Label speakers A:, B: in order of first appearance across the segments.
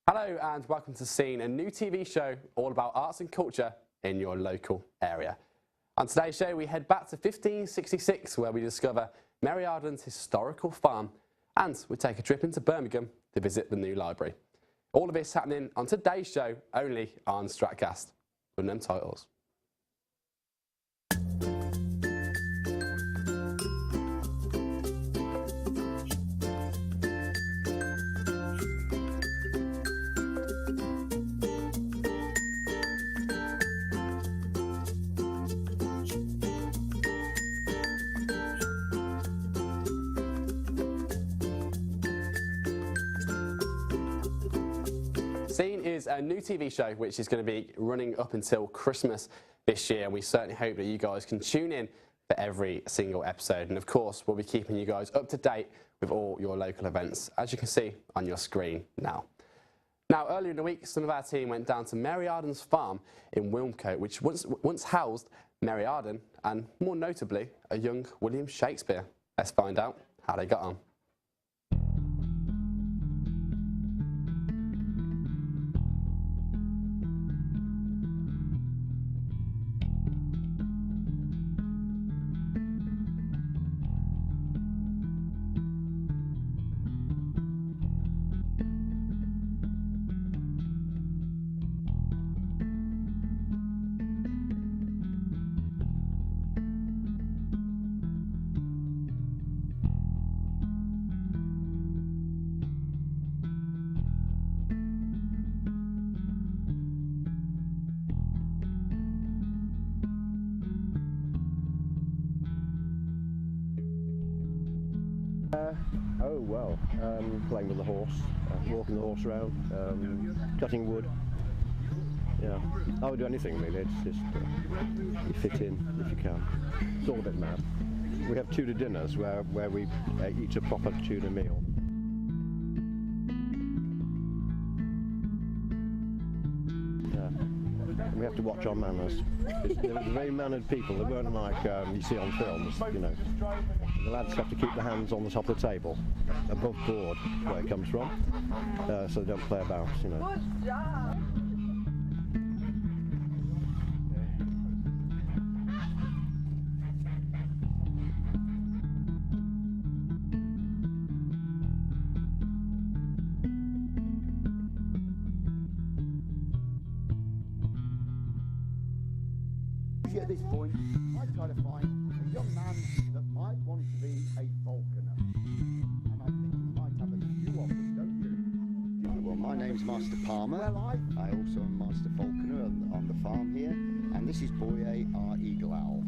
A: Hello and welcome to Scene, a new TV show all about arts and culture in your local area. On today's show we head back to 1566 where we discover Mary Arden's historical farm and we take a trip into Birmingham to visit the new library. All of this happening on today's show only on Stratcast with them titles. Scene is a new TV show which is going to be running up until Christmas this year, and we certainly hope that you guys can tune in for every single episode. And of course, we'll be keeping you guys up to date with all your local events, as you can see on your screen now. Now, earlier in the week, some of our team went down to Mary Arden's farm in Wilmcote, which once housed Mary Arden and, more notably, a young William Shakespeare. Let's find out how they got on.
B: Playing with the horse, walking the horse around, cutting wood. Yeah, I would do anything really. It's just you fit in if you can. It's all a bit mad. We have Tudor dinners where we eat a proper Tudor meal. We have to watch our manners. They're very mannered people. They weren't like you see on films, you know. The lads have to keep their hands on the top of the table, above board, where it comes from, so they don't play about, you know.
C: Good job.
D: At this point, I try to find a young man that might want to be a falconer, and I think you might have a few of them, don't you?
E: Well, my name's Master Palmer.
D: Well,
E: I also am Master Falconer on the farm here, and this is Boye, our eagle owl.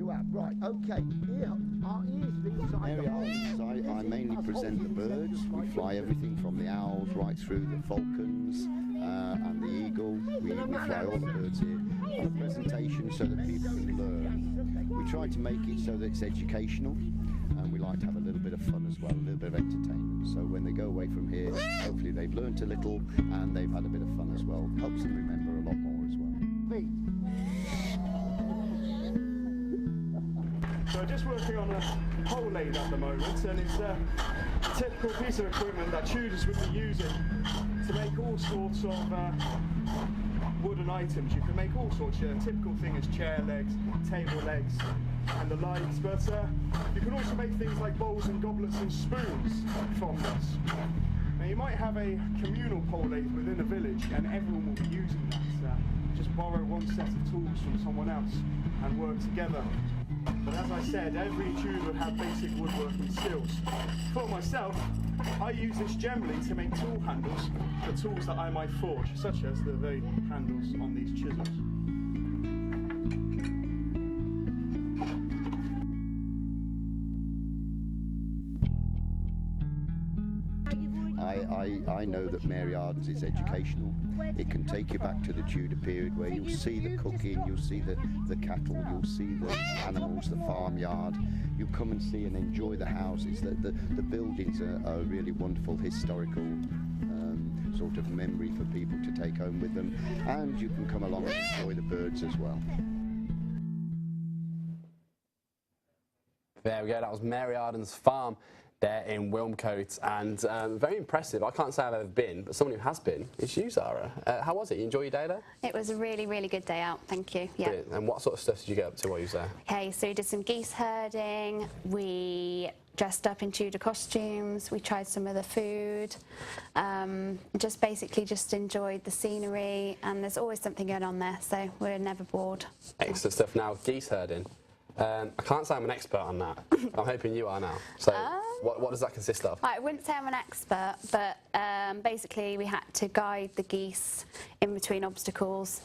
D: you have, right, okay, here, our ears inside
E: Mary
D: the hole.
E: Arden's, I mainly present the birds. We fly everything from the owls right through the falcons and the eagle. We fly all the birds here on a presentation so that people can learn. We try to make it so that it's educational, and we like to have a little bit of fun as well, a little bit of entertainment. So when they go away from here, hopefully they've learnt a little and they've had a bit of fun as well. Helps them remember a lot more as well.
F: So just working on a pole lathe at the moment, and it's a typical piece of equipment that Tudors would be using to make all sorts of wooden items. You can make all sorts. A typical thing is chair legs, table legs, and the likes, but you can also make things like bowls and goblets and spoons from this. Now you might have a communal pole lathe within a village and everyone will be using that. Just borrow one set of tools from someone else and work together. But as I said, every Tudor would have basic woodworking skills. For myself, I use this generally to make tool handles for tools that I might forge, such as the very handles on these chisels.
E: I know that Mary Arden's is educational. It can take you back to the Tudor period where you'll see the cooking, you'll see the cattle, you'll see the animals, the farmyard. You come and see and enjoy the houses. The buildings are a really wonderful historical sort of memory for people to take home with them. And you can come along and enjoy the birds as well.
A: There we go, that was Mary Arden's farm there in Wilmcote, and very impressive. I can't say I've ever been, but someone who has been is you, Zara. How was it? You enjoy your day there?
C: It was a really, really good day out, thank you. Yeah.
A: Brilliant. And what sort of stuff did you get up to while you was there?
C: Okay, so we did some geese herding, we dressed up in Tudor costumes, we tried some of the food, just basically just enjoyed the scenery, and there's always something going on there, so we're never bored.
A: Excellent stuff. Now, geese herding. I can't say I'm an expert on that. I'm hoping you are now. So what does that consist of?
C: I wouldn't say I'm an expert, but basically we had to guide the geese in between obstacles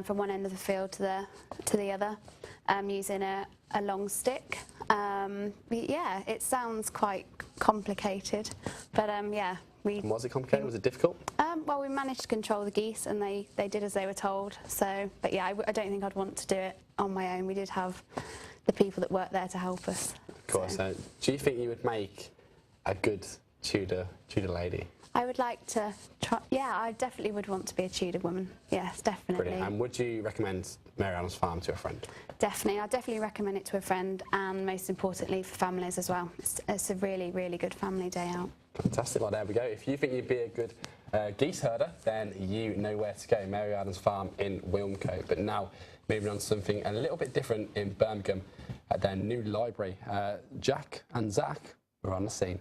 C: from one end of the field to the other using a long stick. Yeah, it sounds quite complicated, but yeah.
A: And was it complicated? Was it difficult?
C: Well, we managed to control the geese, and they did as they were told. So, but yeah, I don't think I'd want to do it on my own. We did have the people that worked there to help us.
A: Of course. So, do you think you would make a good Tudor lady?
C: I would like to try. Yeah, I definitely would want to be a Tudor woman. Yes, definitely.
A: Brilliant. And would you recommend Mary Adams Farm to a friend?
C: Definitely. I'd definitely recommend it to a friend, and most importantly for families as well. It's a really, really good family day out.
A: Fantastic. Well, there we go. If you think you'd be a good geese herder, then you know where to go. Mary Adams Farm in Wilmcote. But now, moving on to something a little bit different in Birmingham at their new library. Jack and Zach are on the scene.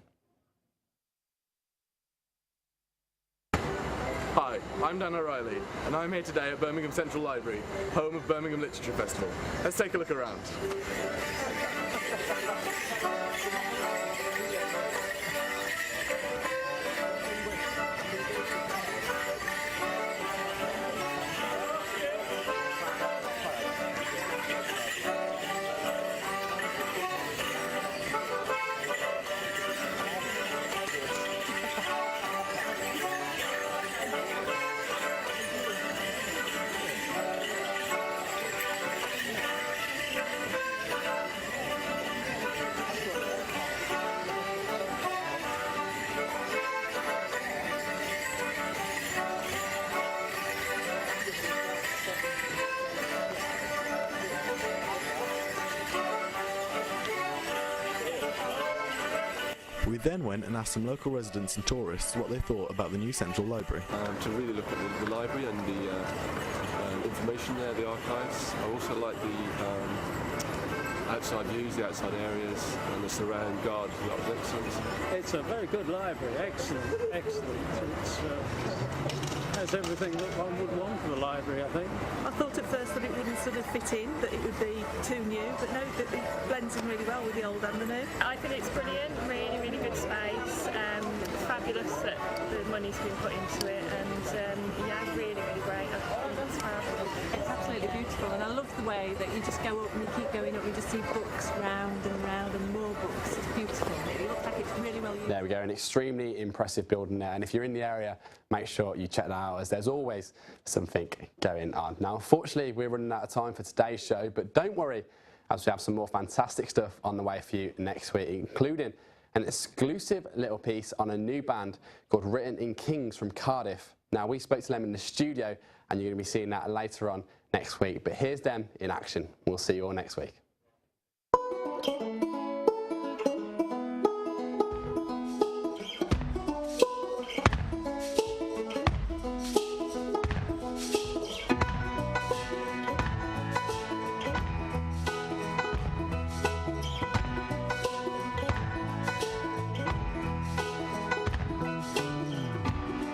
G: Hi, I'm Dan O'Reilly, and I'm here today at Birmingham Central Library, home of Birmingham Literature Festival. Let's take a look around.
H: We then went and asked some local residents and tourists what they thought about the new Central Library.
I: To really look at the library and the information there, the archives. I also like the outside views, the outside areas, and the surround guard. That was excellent.
J: It's a very good library, excellent. It has everything that one would want from a library, I think.
K: I thought at first that it wouldn't sort of fit in, that it would be too new, but no, it blends in really well with the old and the new.
L: I think it's brilliant, really, really good space. Fabulous that the money's been put into it, and yeah, really, really great. I think it's powerful.
K: It's absolutely beautiful, and I love the way that you just go up and you keep going up and you just see books round and round and more books. It's beautiful. It looks like it's really well used.
A: There we go, an extremely impressive building there, and if you're in the area, make sure you check that out, as there's always something going on. Now, unfortunately, we're running out of time for today's show, but don't worry, as we have some more fantastic stuff on the way for you next week, including an exclusive little piece on a new band called Written in Kings from Cardiff. Now, we spoke to them in the studio, and you're going to be seeing that later on next week, but here's them in action. We'll see you all next week.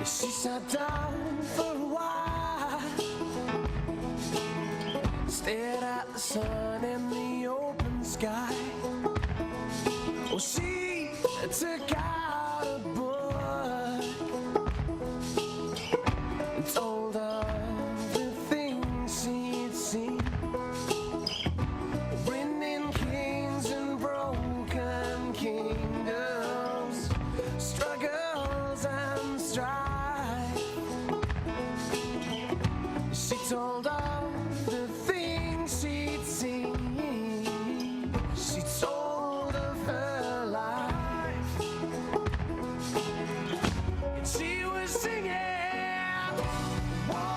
M: She sat down for a while, stared at the sun and the open sky. Well, she took out a book and told of the things she'd seen, written in kings and broken kingdoms, struggles and strife. She told of the things she'd seen. She told of her life, and she was singing. Whoa,